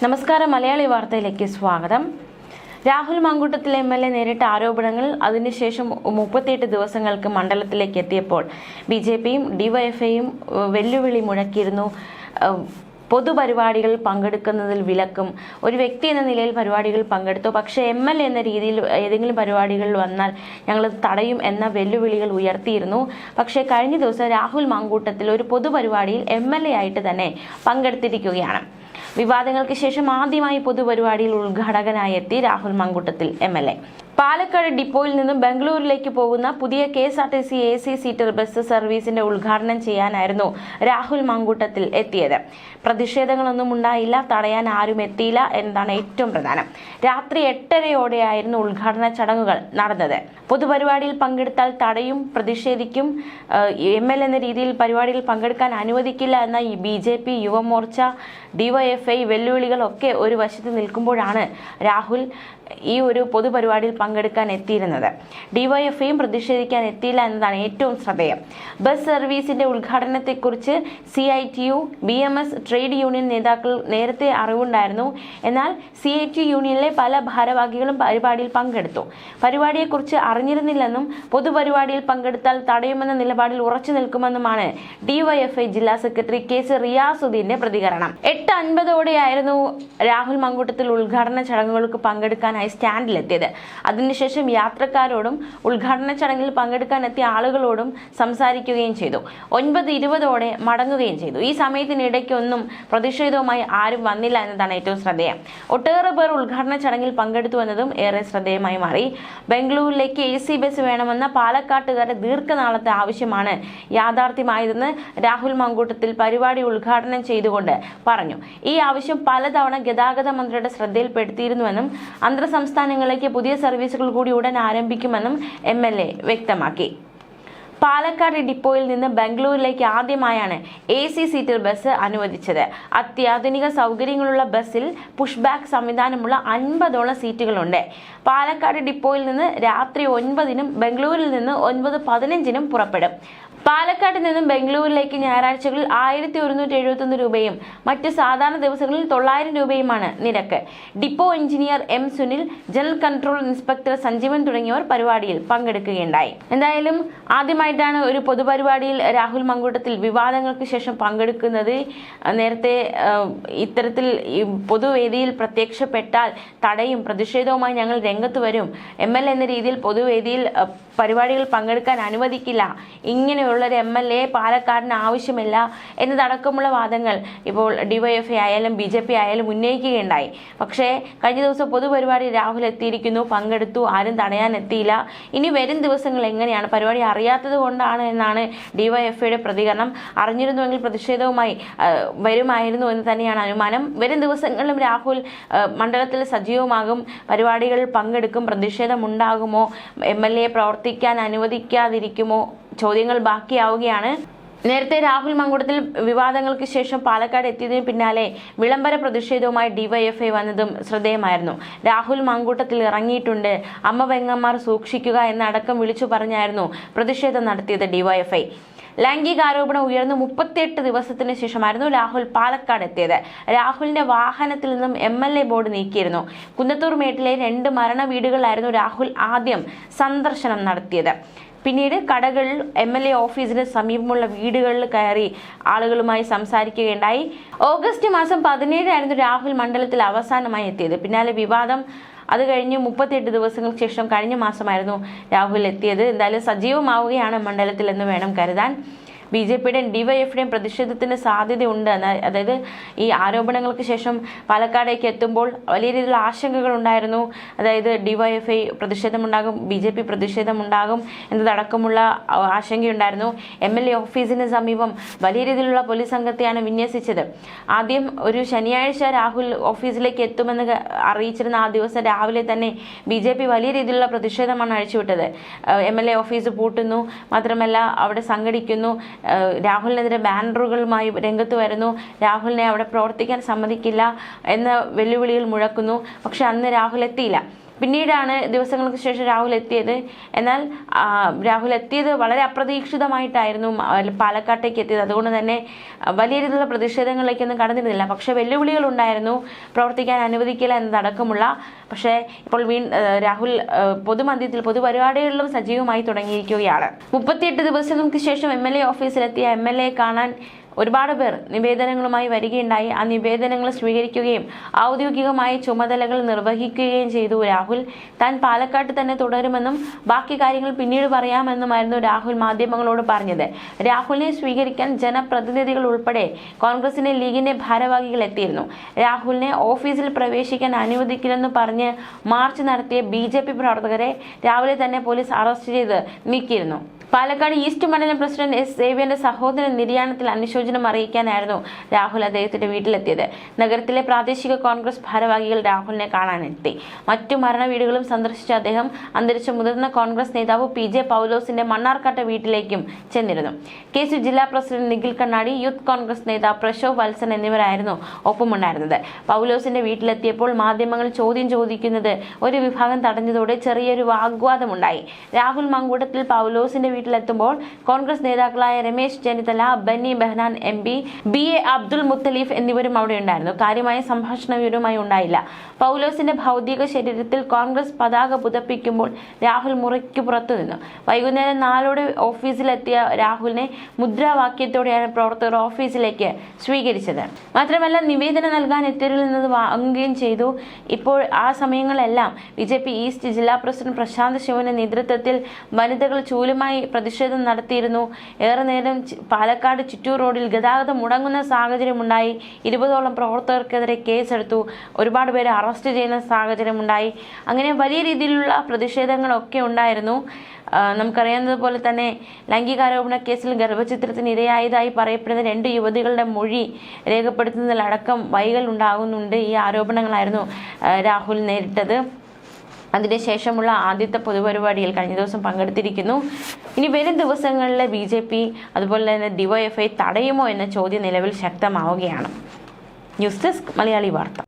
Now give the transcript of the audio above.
നമസ്കാരം, മലയാളി വാർത്തയിലേക്ക് സ്വാഗതം. രാഹുൽ മാങ്കൂട്ടത്തിൽ MLA നേരിട്ട ആരോപണങ്ങൾ അതിനുശേഷം 38 ദിവസങ്ങൾക്ക് മണ്ഡലത്തിലേക്ക് എത്തിയപ്പോൾ BJPയും DYFIയും വെല്ലുവിളി മുഴക്കിയിരുന്നു. പൊതുപരിപാടികൾ പങ്കെടുക്കുന്നതിൽ വിലക്കും. ഒരു വ്യക്തി എന്ന നിലയിൽ പരിപാടികൾ പങ്കെടുത്തു, പക്ഷേ MLA എന്ന രീതിയിൽ ഏതെങ്കിലും പരിപാടികൾ വന്നാൽ ഞങ്ങൾ തടയും എന്ന വെല്ലുവിളികൾ ഉയർത്തിയിരുന്നു. പക്ഷേ കഴിഞ്ഞ ദിവസം രാഹുൽ മാങ്കൂട്ടത്തിൽ ഒരു പൊതുപരിപാടിയിൽ MLA ആയിട്ട് തന്നെ പങ്കെടുത്തിരിക്കുകയാണ്. വിവാദങ്ങൾക്ക് ശേഷം ആദ്യമായി പൊതുപരിപാടിയിൽ ഉദ്ഘാടകനായി എത്തി രാഹുൽ മാങ്കൂട്ടത്തിൽ MLA. പാലക്കാട് ഡിപ്പോയിൽ നിന്നും ബംഗളൂരിലേക്ക് പോകുന്ന പുതിയ KSRTC AC സീറ്റർ ബസ് സർവീസിന്റെ ഉദ്ഘാടനം ചെയ്യാനായിരുന്നു രാഹുൽ മാങ്കൂട്ടത്തിൽ എത്തിയത്. പ്രതിഷേധങ്ങളൊന്നും ഉണ്ടായില്ല, തടയാൻ ആരും എത്തിയില്ല എന്നതാണ് ഏറ്റവും പ്രധാനം. രാത്രി 8:30 ഉദ്ഘാടന ചടങ്ങുകൾ നടന്നത്. പൊതുപരിപാടിയിൽ പങ്കെടുത്താൽ തടയും, പ്രതിഷേധിക്കും, ML എന്ന രീതിയിൽ പരിപാടിയിൽ പങ്കെടുക്കാൻ അനുവദിക്കില്ല എന്ന BJP, യുവമോർച്ച, DYFI വെല്ലുവിളികളൊക്കെ ഒരു വശത്ത് നിൽക്കുമ്പോഴാണ് രാഹുൽ ഈ ഒരു പൊതുപരിപാടിയിൽ പങ്കെടുക്കാൻ എത്തിയിരുന്നത്. DYFIയും പ്രതിഷേധിക്കാൻ എത്തിയില്ല എന്നതാണ് ഏറ്റവും ശ്രദ്ധേയം. ബസ് സർവീസിന്റെ ഉദ്ഘാടനത്തെക്കുറിച്ച് CITU, BMS ട്രേഡ് യൂണിയൻ നേതാക്കൾ നേരത്തെ അറിവുണ്ടായിരുന്നു. എന്നാൽ CITU യൂണിയനിലെ പല ഭാരവാഹികളും പരിപാടിയിൽ പങ്കെടുത്തു. പരിപാടിയെക്കുറിച്ച് അറിഞ്ഞിരുന്നില്ലെന്നും പൊതുപരിപാടിയിൽ പങ്കെടുത്താൽ തടയുമെന്ന നിലപാടിൽ ഉറച്ചു നിൽക്കുമെന്നുമാണ് DYFI ജില്ലാ സെക്രട്ടറി KC റിയാസുദ്ദീന്റെ പ്രതികരണം. 8:50 രാഹുൽ മാങ്കൂട്ടത്തിൽ ഉദ്ഘാടന ചടങ്ങുകൾക്ക് പങ്കെടുക്കാൻ സ്റ്റാൻഡിലെത്തിയത്. അതിനുശേഷം യാത്രക്കാരോടും ഉദ്ഘാടന ചടങ്ങിൽ പങ്കെടുക്കാൻ എത്തിയ ആളുകളോടും സംസാരിക്കുകയും ചെയ്തു. 9:20 മടങ്ങുകയും ചെയ്തു. ഈ സമയത്തിനിടയ്ക്കൊന്നും പ്രതിഷേധവുമായി ആരും വന്നില്ല എന്നതാണ് ഏറ്റവും ശ്രദ്ധേയം. ഒട്ടേറെ പേർ ഉദ്ഘാടന ചടങ്ങിൽ പങ്കെടുത്തു എന്നതും ഏറെ ശ്രദ്ധേയമായി മാറി. ബംഗളൂരിലേക്ക് AC ബസ് വേണമെന്ന പാലക്കാട്ടുകാരുടെ ദീർഘനാളത്തെ ആവശ്യമാണ് യാഥാർത്ഥ്യമായതെന്ന് രാഹുൽ മാങ്കൂട്ടത്തിൽ പരിപാടി ഉദ്ഘാടനം ചെയ്തുകൊണ്ട് പറഞ്ഞു. ഈ ആവശ്യം പലതവണ ഗതാഗത മന്ത്രിയുടെ ശ്രദ്ധയിൽപ്പെടുത്തിയിരുന്നുവെന്നും സംസ്ഥാനങ്ങളിലേക്ക് പുതിയ സർവീസുകൾ കൂടി ഉടൻ ആരംഭിക്കുമെന്നും MLA വ്യക്തമാക്കി. പാലക്കാട് ഡിപ്പോയിൽ നിന്ന് ബംഗളൂരിലേക്ക് ആദ്യമായാണ് AC സീറ്റർ ബസ് അനുവദിച്ചത്. അത്യാധുനിക സൗകര്യങ്ങളുള്ള ബസ്സിൽ പുഷ് ബാക്ക് സംവിധാനമുള്ള 50ഓളം സീറ്റുകളുണ്ട്. പാലക്കാട് ഡിപ്പോയിൽ നിന്ന് രാത്രി 9-നും ബംഗളൂരിൽ നിന്ന് 9:15-നും പുറപ്പെടും. പാലക്കാട് നിന്നും ബംഗളൂരിലേക്ക് ഞായറാഴ്ചകളിൽ 1171 രൂപയും മറ്റ് സാധാരണ ദിവസങ്ങളിൽ 900 രൂപയുമാണ് നിരക്ക്. Depot engineer M Sunil, general control inspector Sanjeevan തുടങ്ങിയവർ പരിപാടിയിൽ പങ്കെടുക്കുകയുണ്ടായി. എന്തായാലും ആദ്യമായിട്ടാണ് ഒരു പൊതുപരിപാടിയിൽ രാഹുൽ മാങ്കൂട്ടത്തിൽ വിവാദങ്ങൾക്ക് ശേഷം പങ്കെടുക്കുന്നത്. നേരത്തെ ഇത്തരത്തിൽ പൊതുവേദിയിൽ പ്രത്യക്ഷപ്പെട്ടാൽ തടയും, പ്രതിഷേധവുമായി ഞങ്ങൾ രംഗത്ത് വരും, ML എന്ന രീതിയിൽ പൊതുവേദിയിൽ പരിപാടികൾ പങ്കെടുക്കാൻ അനുവദിക്കില്ല, ഇങ്ങനെയുള്ളൊരു MLA പാലക്കാടിന് ആവശ്യമില്ല എന്നതടക്കമുള്ള വാദങ്ങൾ ഇപ്പോൾ DYFI ആയാലും BJP ആയാലും ഉന്നയിക്കുകയുണ്ടായി. പക്ഷേ കഴിഞ്ഞ ദിവസം പൊതുപരിപാടി രാഹുൽ എത്തിയിരിക്കുന്നു, പങ്കെടുത്തു, ആരും തടയാൻ എത്തിയില്ല. ഇനി വരും ദിവസങ്ങൾ എങ്ങനെയാണ്? പരിപാടി അറിയാത്തത് കൊണ്ടാണ് എന്നാണ് DYFIയുടെ പ്രതികരണം. അറിഞ്ഞിരുന്നുവെങ്കിൽ പ്രതിഷേധവുമായി വരുമായിരുന്നു എന്ന് തന്നെയാണ് അനുമാനം. വരും ദിവസങ്ങളിലും രാഹുൽ മണ്ഡലത്തിൽ സജീവമാകും, പരിപാടികളിൽ പങ്കെടുക്കും. പ്രതിഷേധമുണ്ടാകുമോ? MLA പ്രവർത്തിക്കാൻ അനുവദിക്കാതിരിക്കുമോ? ചോദ്യങ്ങൾ ബാക്കിയാവുകയാണ്. നേരത്തെ രാഹുൽ മാങ്കൂട്ടത്തിൽ വിവാദങ്ങൾക്ക് ശേഷം പാലക്കാട് എത്തിയതിനു പിന്നാലെ വിളംബര പ്രതിഷേധവുമായി DYFI വന്നതും ശ്രദ്ധേയമായിരുന്നു. രാഹുൽ മാങ്കൂട്ടത്തിൽ ഇറങ്ങിയിട്ടുണ്ട്, അമ്മ പെങ്ങന്മാർ സൂക്ഷിക്കുക എന്നടക്കം വിളിച്ചു പറഞ്ഞായിരുന്നു പ്രതിഷേധം നടത്തിയത് DYFI. ലൈംഗികാരോപണം ഉയർന്ന് 38 ദിവസത്തിന് ശേഷമായിരുന്നു രാഹുൽ പാലക്കാട് എത്തിയത്. രാഹുലിന്റെ വാഹനത്തിൽ നിന്നും MLA ബോർഡ് നീക്കിയിരുന്നു. കുന്നത്തൂർ മേട്ടിലെ 2 മരണ വീടുകളിലായിരുന്നു രാഹുൽ ആദ്യം സന്ദർശനം നടത്തിയത്. പിന്നീട് കടകളിൽ, MLA ഓഫീസിന് സമീപമുള്ള വീടുകളിൽ കയറി ആളുകളുമായി സംസാരിക്കുകയുണ്ടായി. ഓഗസ്റ്റ് മാസം 17 രാഹുൽ മണ്ഡലത്തിൽ അവസാനമായി എത്തിയത്. പിന്നാലെ വിവാദം. അത് കഴിഞ്ഞ് 38 ദിവസങ്ങൾക്ക് ശേഷം കഴിഞ്ഞ മാസമായിരുന്നു രാഹുൽ എത്തിയത്. എന്തായാലും സജീവമാവുകയാണ് മണ്ഡലത്തിൽ എന്ന് വേണം കരുതാൻ. BJPയുടെയും DYFIയുടെയും പ്രതിഷേധത്തിന് സാധ്യതയുണ്ട്. അതായത് ഈ ആരോപണങ്ങൾക്ക് ശേഷം പാലക്കാടേക്ക് എത്തുമ്പോൾ വലിയ രീതിയിലുള്ള ആശങ്കകൾ ഉണ്ടായിരുന്നു. അതായത് DYFI പ്രതിഷേധമുണ്ടാകും, BJP പ്രതിഷേധമുണ്ടാകും എന്നതടക്കമുള്ള ആശങ്കയുണ്ടായിരുന്നു. MLA ഓഫീസിന് സമീപം വലിയ രീതിയിലുള്ള പോലീസ് സംഘത്തെയാണ് വിന്യസിച്ചത്. ആദ്യം ഒരു ശനിയാഴ്ച രാഹുൽ ഓഫീസിലേക്ക് എത്തുമെന്ന് അറിയിച്ചിരുന്ന ആ ദിവസം രാവിലെ തന്നെ BJP വലിയ രീതിയിലുള്ള പ്രതിഷേധമാണ് അഴിച്ചുവിട്ടത്. MLA ഓഫീസ് പൂട്ടുന്നു, മാത്രമല്ല അവിടെ സംഘടിക്കുന്നു, രാഹുലിനെതിരെ ബാനറുകളുമായി രംഗത്ത് വരുന്നു, രാഹുലിനെ അവിടെ പ്രവർത്തിക്കാൻ സമ്മതിക്കില്ല എന്ന വെല്ലുവിളികൾ മുഴക്കുന്നു. പക്ഷെ അന്ന് രാഹുൽ എത്തിയില്ല. പിന്നീടാണ് ദിവസങ്ങൾക്ക് ശേഷം രാഹുൽ എത്തിയത്. എന്നാൽ രാഹുൽ എത്തിയത് വളരെ അപ്രതീക്ഷിതമായിട്ടായിരുന്നു പാലക്കാട്ടേക്ക് എത്തിയത്. അതുകൊണ്ട് തന്നെ വലിയ രീതിയിലുള്ള പ്രതിഷേധങ്ങളിലേക്കൊന്നും കടന്നിരുന്നില്ല. പക്ഷേ വെല്ലുവിളികൾ ഉണ്ടായിരുന്നു, പ്രവർത്തിക്കാൻ അനുവദിക്കില്ല എന്നതടക്കമുള്ള. പക്ഷേ ഇപ്പോൾ രാഹുൽ പൊതുപരിപാടികളിലും സജീവമായി തുടങ്ങിയിരിക്കുകയാണ്. 38 ദിവസങ്ങൾക്ക് ശേഷം MLA ഓഫീസിലെത്തിയ MLA കാണാൻ ഒരുപാട് പേർ നിവേദനങ്ങളുമായി വരികയുണ്ടായി. ആ നിവേദനങ്ങൾ സ്വീകരിക്കുകയും ഔദ്യോഗികമായ ചുമതലകൾ നിർവഹിക്കുകയും ചെയ്തു രാഹുൽ. താൻ പാലക്കാട്ട് തന്നെ തുടരുമെന്നും ബാക്കി കാര്യങ്ങൾ പിന്നീട് പറയാമെന്നുമായിരുന്നു രാഹുൽ മാധ്യമങ്ങളോട് പറഞ്ഞത്. രാഹുലിനെ സ്വീകരിക്കാൻ ജനപ്രതിനിധികൾ ഉൾപ്പെടെ കോൺഗ്രസിന്റെ ലീഗിന്റെ ഭാരവാഹികൾ എത്തിയിരുന്നു. രാഹുലിനെ ഓഫീസിൽ പ്രവേശിക്കാൻ അനുവദിക്കില്ലെന്ന് പറഞ്ഞ് മാർച്ച് നടത്തിയ BJP പ്രവർത്തകരെ രാവിലെ തന്നെ പോലീസ് അറസ്റ്റ് ചെയ്ത് നീക്കിയിരുന്നു. പാലക്കാട് ഈസ്റ്റ് മണ്ഡലം പ്രസിഡന്റ് S. സേവ്യന്റെ സഹോദരൻ നിര്യാണത്തിൽ അനുശോചനം അറിയിക്കാനായിരുന്നു രാഹുൽ അദ്ദേഹത്തിന്റെ വീട്ടിലെത്തിയത്. നഗരത്തിലെ പ്രാദേശിക കോൺഗ്രസ് ഭാരവാഹികൾ രാഹുലിനെ കാണാനെത്തി. മറ്റു മരണ വീടുകളും സന്ദർശിച്ച അദ്ദേഹം അന്തരിച്ച മുതിർന്ന കോൺഗ്രസ് നേതാവ് PJ പൗലോസിന്റെ മണ്ണാർക്കാട്ടെ വീട്ടിലേക്കും ചെന്നിരുന്നു. KC ജില്ലാ പ്രസിഡന്റ് നിഖിൽ കണ്ണാടി, യൂത്ത് കോൺഗ്രസ് നേതാവ് പ്രശോഭ് വത്സൻ എന്നിവരായിരുന്നു ഒപ്പമുണ്ടായിരുന്നത്. പൗലോസിന്റെ വീട്ടിലെത്തിയപ്പോൾ മാധ്യമങ്ങൾ ചോദ്യം ചോദിക്കുന്നത് ഒരു വിഭാഗം തടഞ്ഞതോടെ ചെറിയൊരു വാഗ്വാദമുണ്ടായി. രാഹുൽ മങ്കൂട്ടത്തിൽ പൗലോസിന്റെ വീട്ടിലെത്തുമ്പോൾ കോൺഗ്രസ് നേതാക്കളായ രമേശ് ചെന്നിത്തല, ബെന്നി ബെഹനാൻ MP, BA അബ്ദുൽ മുത്തലീഫ് എന്നിവരും അവിടെ ഉണ്ടായിരുന്നു. കാര്യമായ സംഭാഷണം ഇവരുമായി ഉണ്ടായില്ല. പൗലോസിന്റെ ഭൗതിക ശരീരത്തിൽ കോൺഗ്രസ് പതാക പുതപ്പിക്കുമ്പോൾ രാഹുൽ മുറിക്ക് പുറത്തു നിന്നു. വൈകുന്നേരം 4 ഓഫീസിലെത്തിയ രാഹുലിനെ മുദ്രാവാക്യത്തോടെയാണ് പ്രവർത്തകർ ഓഫീസിലേക്ക് സ്വീകരിച്ചത്. മാത്രമല്ല നിവേദനം നൽകാൻ എത്തിയവരിൽ നിന്ന് വാങ്ങുകയും ചെയ്തു. ഇപ്പോൾ ആ സമയങ്ങളെല്ലാം BJP ഈസ്റ്റ് ജില്ലാ പ്രസിഡന്റ് പ്രശാന്ത് ശിവന്റെ നേതൃത്വത്തിൽ വനിതകൾ ചൂലുമായി പ്രതിഷേധം നടത്തിയിരുന്നു. ഏറെ നേരം പാലക്കാട് ചിറ്റൂർ റോഡിൽ ഗതാഗതം മുടങ്ങുന്ന സാഹചര്യമുണ്ടായി. 20ഓളം പ്രവർത്തകർക്കെതിരെ കേസെടുത്തു. ഒരുപാട് പേരെ അറസ്റ്റ് ചെയ്യുന്ന സാഹചര്യമുണ്ടായി. അങ്ങനെ വലിയ രീതിയിലുള്ള പ്രതിഷേധങ്ങളൊക്കെ ഉണ്ടായിരുന്നു. നമുക്കറിയാവുന്നത് പോലെ തന്നെ ലൈംഗികാരോപണ കേസിൽ ഗർഭചിത്രത്തിന് ഇരയായതായി പറയപ്പെടുന്ന 2 യുവതികളുടെ മൊഴി രേഖപ്പെടുത്തുന്നതിലടക്കം വൈകൽ ഉണ്ടാകുന്നുണ്ട്. ഈ ആരോപണങ്ങളായിരുന്നു രാഹുൽ നേരിട്ടത്. അതിനുശേഷമുള്ള ആദ്യത്തെ പൊതുപരിപാടിയിൽ കഴിഞ്ഞ ദിവസം പങ്കെടുത്തിരിക്കുന്നു. ഇനി വരും ദിവസങ്ങളിൽ BJP അതുപോലെ തന്നെ DYFI തടയുമോ എന്ന ചോദ്യം നിലവിൽ ശക്തമാവുകയാണ്. ന്യൂസ് ഡെസ്ക് മലയാളി വാർത്ത.